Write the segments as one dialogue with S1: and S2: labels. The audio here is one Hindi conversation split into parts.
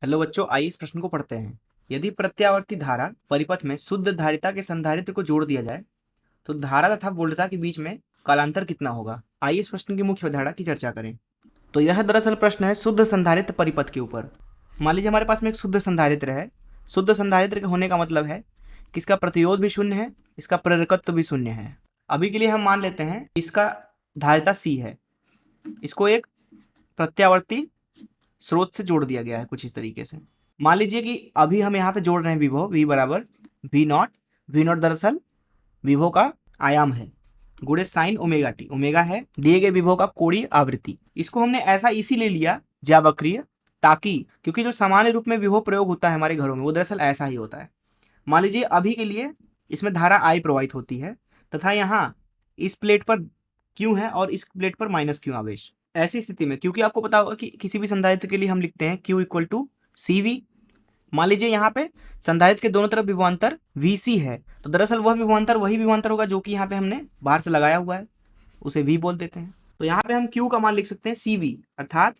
S1: हेलो बच्चों, आइए इस प्रश्न को पढ़ते हैं। यदि प्रत्यावर्ती धारा परिपथ में शुद्ध धारिता के संधारित्र को जोड़ दिया जाए तो धारा तथा वोल्टता के बीच में कालांतर कितना होगा। आइए इस प्रश्न की मुख्य धारा की चर्चा करें। तो यह दरअसल प्रश्न है शुद्ध संधारित्र परिपथ के ऊपर। मान लीजिए हमारे पास में एक शुद्ध संधारित्र है। शुद्ध संधारित्र के होने का मतलब है कि इसका प्रतिरोध भी शून्य है, इसका प्रेरकत्व भी शून्य है। अभी के लिए हम मान लेते हैं इसका धारिता C है। इसको एक प्रत्यावर्ती स्रोत से जोड़ दिया गया है कुछ इस तरीके से। मान लीजिए कि अभी हम यहाँ पे जोड़ रहे हैं विभव V बराबर V0। V0 दरअसल विभव का आयाम है गुणे साइन ओमेगा टी। ओमेगा है दिए गए विभव का कोणीय आवृत्ति। इसको हमने ऐसा इसीलिए लिया ज्यावक्रीय, ताकि क्योंकि जो सामान्य रूप में विभव प्रयोग होता है हमारे घरों में वो दरअसल ऐसा ही होता है। मान लीजिए अभी के लिए इसमें धारा I प्रवाहित होती है तथा यहाँ इस प्लेट पर Q है और इस प्लेट पर माइनस Q आवेश। ऐसी स्थिति में क्योंकि आपको पता होगा कि किसी भी संधारित्र के लिए हम लिखते हैं Q इक्वल टू CV। मान लीजिए यहाँ पे संधारित्र के दोनों तरफ विभवांतर VC है, तो दरअसल वह विभवांतर वही विभवांतर होगा जो कि यहाँ पे हमने बाहर से लगाया हुआ है, उसे V बोल देते हैं। तो यहाँ पे हम Q का मान लिख सकते हैं CV, अर्थात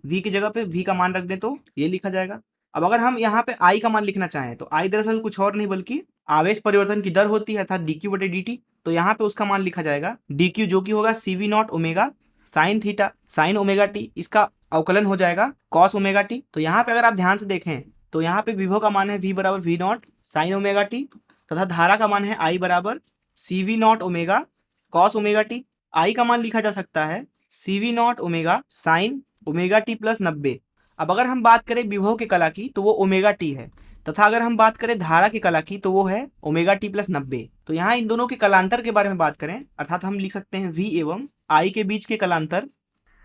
S1: V की जगह पे V का मान रख दें तो ये लिखा जाएगा। अब अगर हम यहाँ पे I का मान लिखना चाहें तो I दरअसल कुछ और नहीं बल्कि आवेश परिवर्तन की दर होती है, अर्थात dq बटे dt। तो यहाँ पे उसका मान लिखा जाएगा dq, जो कि होगा CV not omega sine theta sine omega T. इसका अवकलन हो जाएगा कॉस ओमेगा टी। तो यहाँ पे अगर आप ध्यान से देखें तो यहाँ पे विभव का मान है V बराबर V not sine omega T तथा धारा का मान है I बराबर CV not omega cos omega T. I का मान लिखा जा सकता है CV not omega sine omega T plus 90। अब अगर हम बात करें विभव के कला की तो वो ओमेगा टी है, तथा अगर हम बात करें धारा की कला की तो वो है ओमेगा टी प्लस 90। तो यहाँ इन दोनों के कलांतर के बारे में बात करें, अर्थात हम लिख सकते हैं V एवं I के बीच के कलांतर,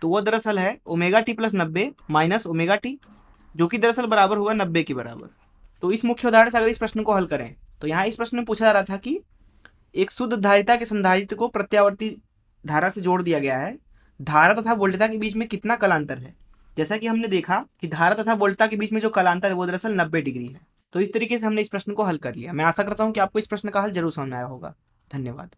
S1: तो वो दरअसल है omega T plus 90 minus omega T, जो कि दरअसल बराबर होगा 90 के बराबर। तो इस मुख्य उदाहरण से अगर इस प्रश्न को हल करें तो यहाँ इस प्रश्न में पूछा जा रहा था कि एक शुद्ध धारिता के संधारित्र को प्रत्यावर्ती धारा से जोड़ दिया गया है, धारा तथा वोल्टता के बीच में कितना कलांतर है। जैसा कि हमने देखा कि धारा तथा वोल्टता के बीच में जो कलांतर है वो दरअसल 90 डिग्री है। तो इस तरीके से हमने इस प्रश्न को हल कर लिया। मैं आशा करता हूँ कि आपको इस प्रश्न का हल जरूर समझ में आया होगा। धन्यवाद।